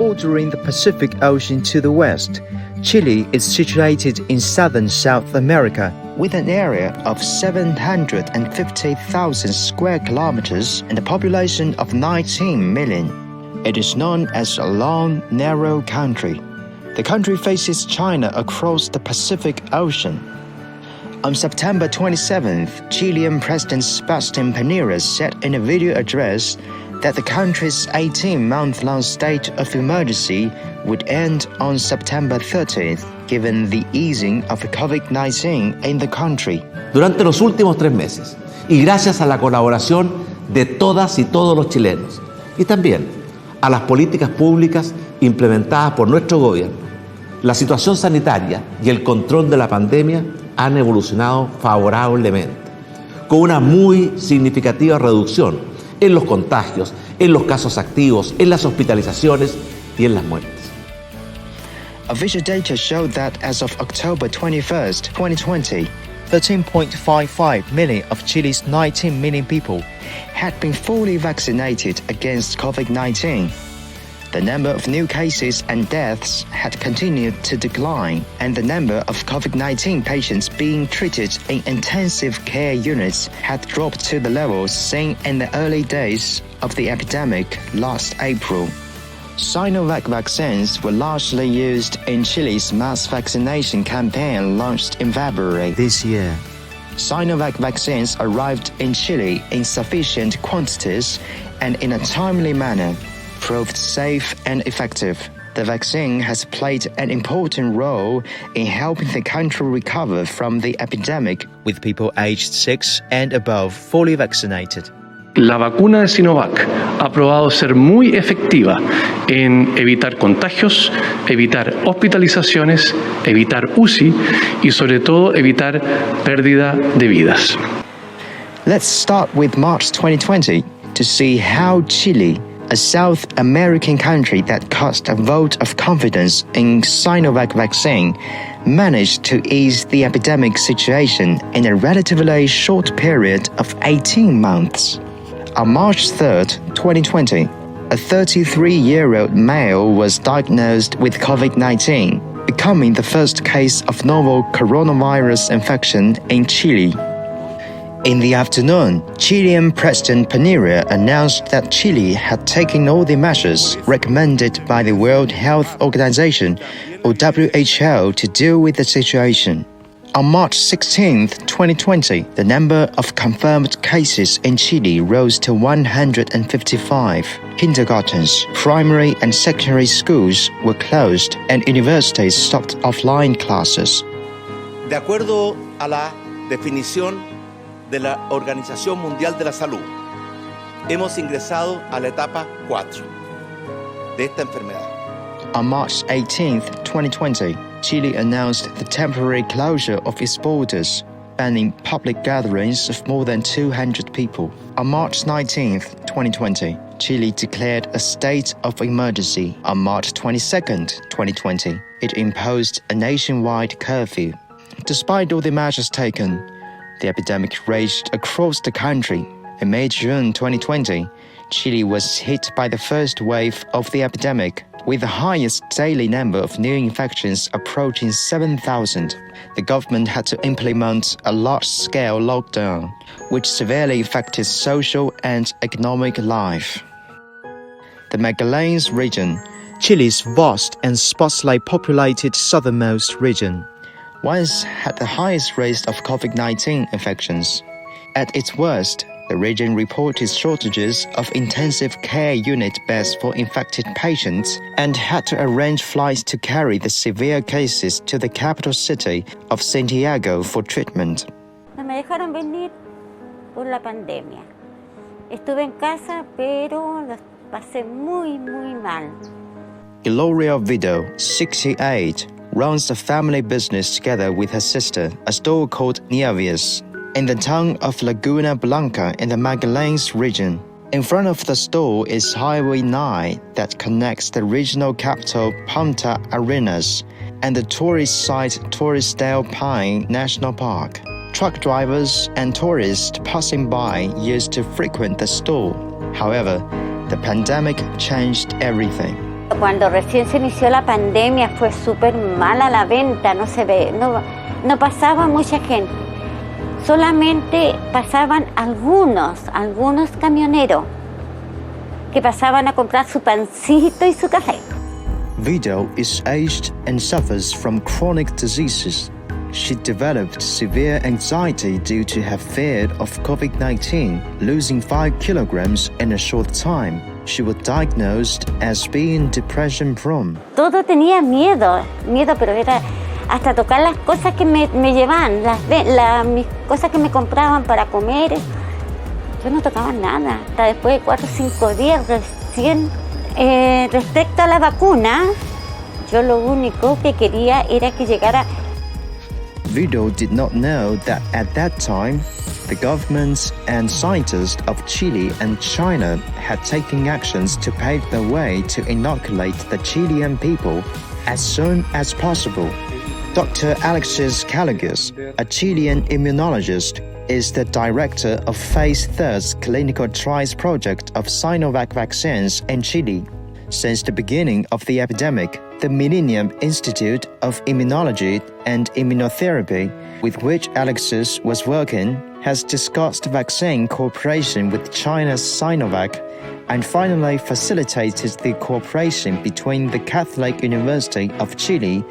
Bordering the Pacific Ocean to the west, Chile is situated in southern South America with an area of 750,000 square kilometers and a population of 19 million. It is known as a long, narrow country. The country faces China across the Pacific Ocean. On September 27th, Chilean President Sebastián Piñera said in a video address that the country's 18-month-long state of emergency would end on September 30th, given the easing of COVID-19 in the country. Durante los últimos 3 meses, y gracias a la colaboración de todas y todos los chilenos, y también a las políticas públicas implementadas por nuestro gobierno, la situación sanitaria y el control de la pandemia han evolucionado favorablemente, con una muy significativa reducción en los contagios, en los casos activos, en las hospitalizaciones y en las muertes. Official data showed that as of October 21st, 2020, 13.55 million of Chile's 19 million people had been fully vaccinated against COVID-19. The number of new cases and deaths had continued to decline, and the number of COVID-19 patients being treated in intensive care units had dropped to the levels seen in the early days of the epidemic last April. Sinovac vaccines were largely used in Chile's mass vaccination campaign launched in February this year. Sinovac vaccines arrived in Chile in sufficient quantities and in a timely manner, proved safe and effective. The vaccine has played an important role in helping the country recover from the epidemic, with people aged 6 and above fully vaccinated. La vacuna de Sinovac ha probado ser muy efectiva en evitar contagios, evitar hospitalizaciones, evitar UCI y sobre todo evitar pérdida de vidas. Let's start with March 2020 to see how Chile, a South American country that cast a vote of confidence in Sinovac vaccine, managed to ease the epidemic situation in a relatively short period of 18 months. On March 3, 2020, a 33-year-old male was diagnosed with COVID-19, becoming the first case of novel coronavirus infection in Chile. In the afternoon, Chilean President Piñera announced that Chile had taken all the measures recommended by the World Health Organization, or WHO, to deal with the situation. On March 16, 2020, the number of confirmed cases in Chile rose to 155. Kindergartens, primary and secondary schools were closed and universities stopped offline classes. De acuerdo a la definición de la Organización Mundial de la Salud, hemos ingresado a la etapa 4 de esta enfermedad. On March 18, 2020, Chile announced the temporary closure of its borders, banning public gatherings of more than 200 people. On March 19, 2020, Chile declared a state of emergency. On March 22, 2020, it imposed a nationwide curfew. Despite all the measures taken, the epidemic raged across the country. In May-June 2020, Chile was hit by the first wave of the epidemic, with the highest daily number of new infections approaching 7,000. The government had to implement a large-scale lockdown, which severely affected social and economic life. The Magallanes region, Chile's vast and sparsely populated southernmost region, once had the highest rate of COVID-19 infections. At its worst, the region reported shortages of intensive care unit beds for infected patients and had to arrange flights to carry the severe cases to the capital city of Santiago for treatment. No me dejaron venir por la pandemia. Estuve en casa, pero lo pasé muy mal. Gloria Vido, 68, runs a family business together with her sister, a store called Nieves, in the town of Laguna Blanca in the Magallanes region. In front of the store is Highway 9 that connects the regional capital Punta Arenas and the tourist site Torres del Paine National Park. Truck drivers and tourists passing by used to frequent the store. However, the pandemic changed everything. Cuando recién se inició la pandemia fue súper mala la venta, no pasaba mucha gente. Solamente pasaban algunos camioneros que pasaban a comprar su pancito y su café. Vidal is aged and suffers from chronic diseases. She developed severe anxiety due to her fear of COVID-19, losing 5 kilograms in a short time. She was diagnosed as being depression-prone. Todo tenía miedo, pero era hasta tocar las cosas que me llevaban, mis cosas que me compraban para comer. Yo no tocaba nada, hasta después de 4 o 5 días recién. Respecto a la vacuna, yo lo único que quería era que llegara. Vidal did not know that at that time, the governments and scientists of Chile and China had taken actions to pave the way to inoculate the Chilean people as soon as possible. Dr. Alexis Caligas, a Chilean immunologist, is the director of Phase 3's clinical trials project of Sinovac vaccines in Chile. Since the beginning of the epidemic, the Millennium Institute of Immunology and Immunotherapy, with which Alexis was working, has discussed vaccine cooperation with China's Sinovac and finally facilitated the cooperation between the Catholic University of Chile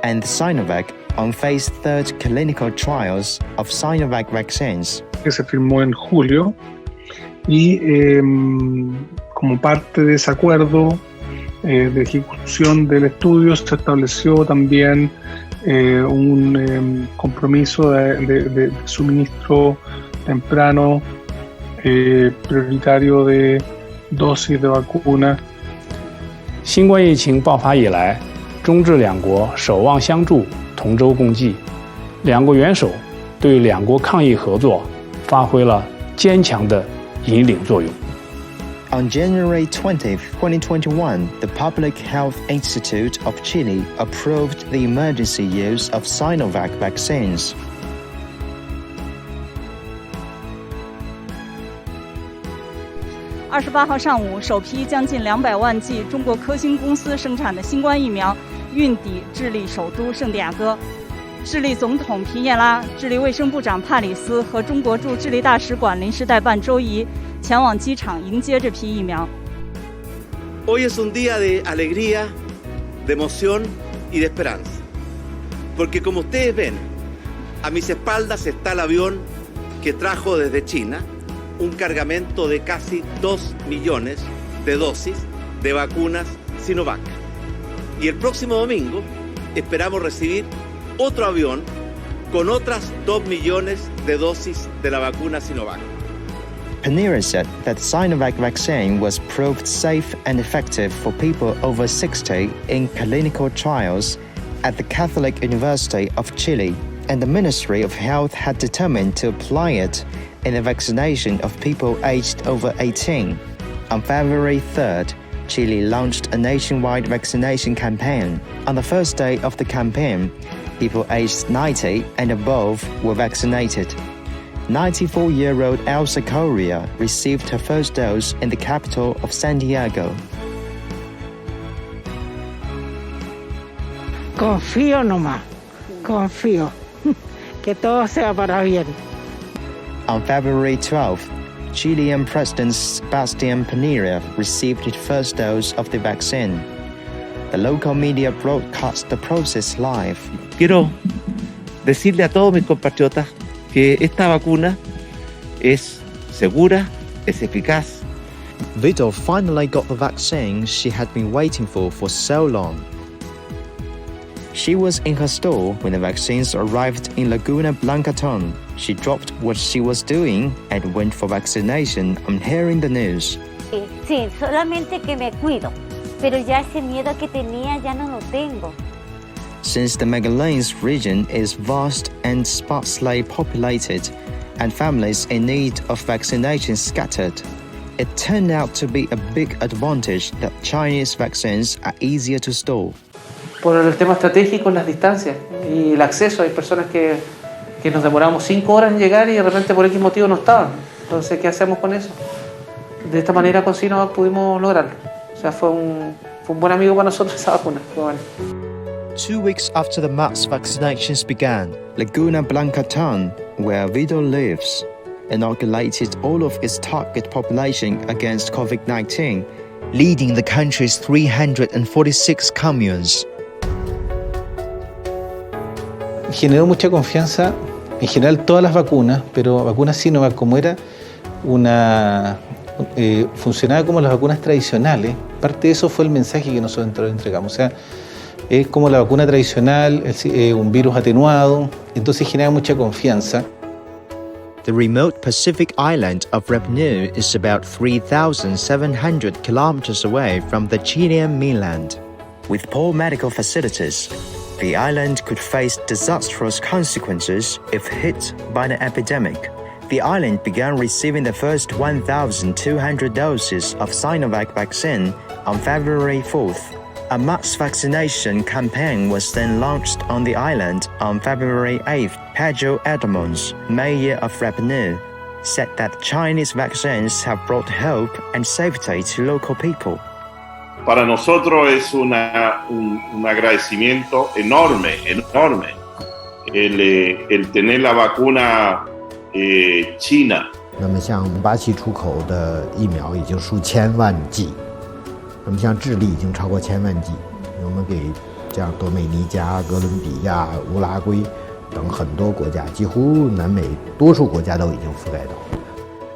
and Sinovac on Phase 3 clinical trials of Sinovac vaccines. Que se firmó en julio y como parte de ese acuerdo de ejecución del estudio se estableció también un compromiso de suministro temprano prioritario de dosis de vacuna. 新冠疫情爆发以来，中日两国守望相助，同舟共济，两国元首对两国抗疫合作发挥了坚强的引领作用。 On January 20, 2021, the Public Health Institute of Chile approved the emergency use of Sinovac vaccines.28号上午，首批将近200万剂中国科兴公司生产的新冠疫苗运抵智利首都圣地亚哥。智利总统皮涅拉、智利卫生部长帕里斯和中国驻智利大使馆临时代办周怡前往机场迎接这批疫苗。Hoy es un día de alegría, de emoción y de esperanza, porque como ustedes ven, a mis espaldas está el avión que trajo desde China un cargamento de casi 2 millones de dosis de vacunas Sinovac. Y el próximo domingo esperamos recibir otro avión con otras 2 millones de dosis de la vacuna Sinovac. Panera said that the Sinovac vaccine was proved safe and effective for people over 60 in clinical trials at the Catholic University of Chile, and the Ministry of Health had determined to apply it in the vaccination of people aged over 18. On February 3rd, Chile launched a nationwide vaccination campaign. On the first day of the campaign, people aged 90 and above were vaccinated. 94-year-old Elsa Correa received her first dose in the capital of Santiago. Confío nomás, confío, que todo sea para bien. On February 12th, Chilean President Sebastián Piñera received his first dose of the vaccine. The local media broadcast the process live. Quiero decirle a todos mis compatriotas que esta vacuna es segura, es eficaz. Vidal finally got the vaccine she had been waiting for so long. She was in her store when the vaccines arrived in Laguna Blancaton. She dropped what she was doing and went for vaccination on hearing the news. Sí, solamente que me cuido, pero ya ese miedo que tenía ya no lo tengo. Since the Magallanes region is vast and sparsely populated, and families in need of vaccination scattered, it turned out to be a big advantage that Chinese vaccines are easier to store. Por el tema estratégico, las distancias y el acceso. Hay personas que nos demoramos 5 horas en llegar y de repente por X motivo no estaban. Entonces, ¿qué hacemos con eso? De esta manera con Sinovac pudimos lograrlo. O sea, fue fue un buen amigo para nosotros esa vacuna. Fue bueno. 2 weeks after the mass vaccinations began, Laguna Blanca town, where Vidal lives, inoculated all of its target population against COVID-19, leading the country's 346 communes. Generó mucha confianza, en general todas las vacunas, pero vacunas Sinovac, como era funcionaba como las vacunas tradicionales, parte de eso fue el mensaje que nosotros entregamos. O sea, es como la vacuna tradicional, un virus atenuado, entonces genera mucha confianza. The remote Pacific island of Repnu is about 3,700 kilometers away from the Chilean mainland. With poor medical facilities, the island could face disastrous consequences if hit by an epidemic. The island began receiving the first 1,200 doses of Sinovac vaccine on February 4th. A mass vaccination campaign was then launched on the island on February 8th. Pedro Edmonds, mayor of Repnu, said that Chinese vaccines have brought hope and safety to local people. Para nosotros es un agradecimiento enorme el tener la vacuna China. 那么像巴西出口的疫苗已经数千万剂，那么像智利已经超过1000万剂，我们给这样多美尼加、哥伦比亚、乌拉圭等很多国家，几乎南美多数国家都已经覆盖到。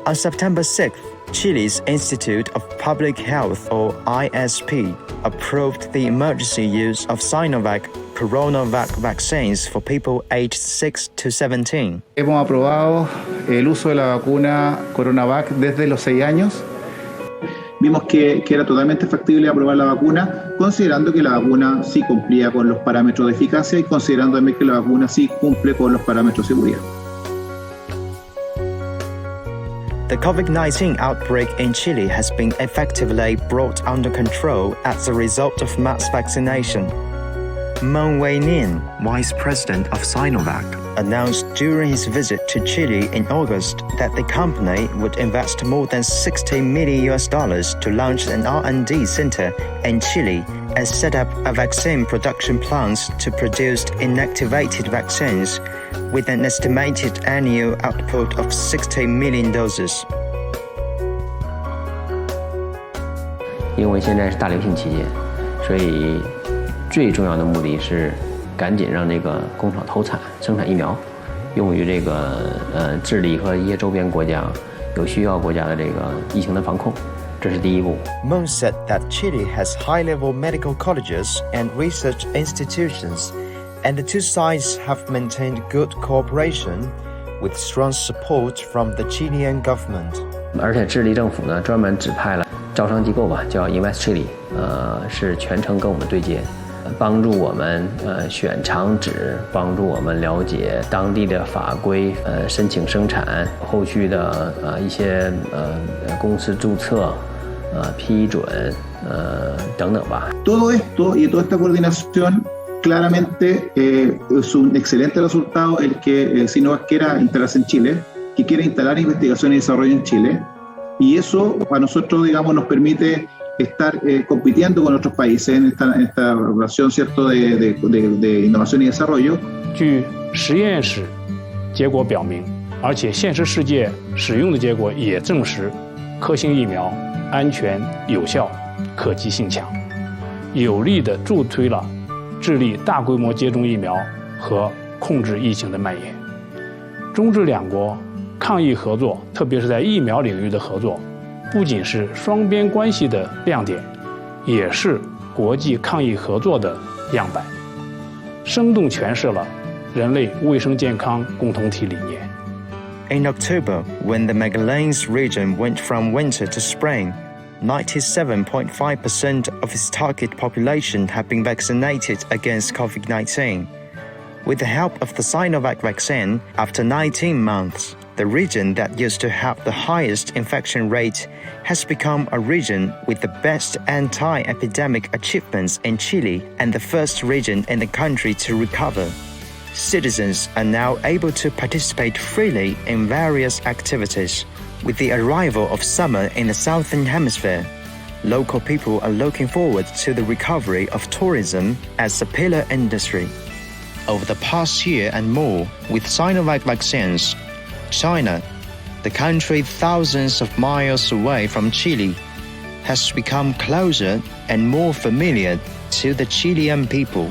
On September 6th, Chile's Institute of Public Health, or ISP, approved the emergency use of Sinovac coronavac vaccines for people aged 6 to 17. Hemos aprobado el uso de la vacuna coronavac desde los 6 años. Vimos que era totalmente factible aprobar la vacuna, considerando que la vacuna sí cumplía con los parámetros de eficacia y considerando también que la vacuna sí cumple con los parámetros de seguridad. The COVID-19 outbreak in Chile has been effectively brought under control as a result of mass vaccination. Meng Wei-nin, vice president of Sinovac, announced during his visit to Chile in August that the company would invest more than $60 million to launch an R&D center in Chile and set up a vaccine production plant to produce inactivated vaccines with an estimated annual output of 60 million doses. 因为现在是大流行期间，所以最重要的目的是赶紧让这个工厂投产生产疫苗，用于这个智利和一些周边国家有需要国家的这个疫情的防控，这是第一步。Moon said that Chile has high-level medical colleges and research institutions, and the two sides have maintained good cooperation with strong support from the Chilean government. 而且智利政府呢专门指派了招商机构吧，叫 Invest Chile， 是全程跟我们对接。帮助我们选厂址，帮助我们了解当地的法规，申请生产，后续的一些公司注册，批准，等等吧。Todo esto y toda esta coordinación claramente es un excelente resultado el que Sinovac quiera instalarse en Chile, que quiera instalar investigación y desarrollo en Chile, y eso a nosotros, digamos, nos permite estar compitiendo con otros países en esta relación, ¿cierto?, de innovación y desarrollo. 据实验室结果表明，而且现实世界使用的结果也证实，科兴疫苗安全有效，可及性强，有力地助推了智利大规模接种疫苗和控制疫情的蔓延。中智两国抗疫合作，特别是在疫苗领域的合作，不仅是双边关系的亮点，也是国际抗疫合作的样板，生动诠释了人类卫生健康共同体理念。In October, when the Magallanes region went from winter to spring, 97.5% of its target population had been vaccinated against COVID-19. With the help of the Sinovac vaccine, after 19 months, the region that used to have the highest infection rate has become a region with the best anti-epidemic achievements in Chile and the first region in the country to recover. Citizens are now able to participate freely in various activities. With the arrival of summer in the southern hemisphere, local people are looking forward to the recovery of tourism as a pillar industry. Over the past year and more, with Sinovac vaccines, China, the country thousands of miles away from Chile, has become closer and more familiar to the Chilean people.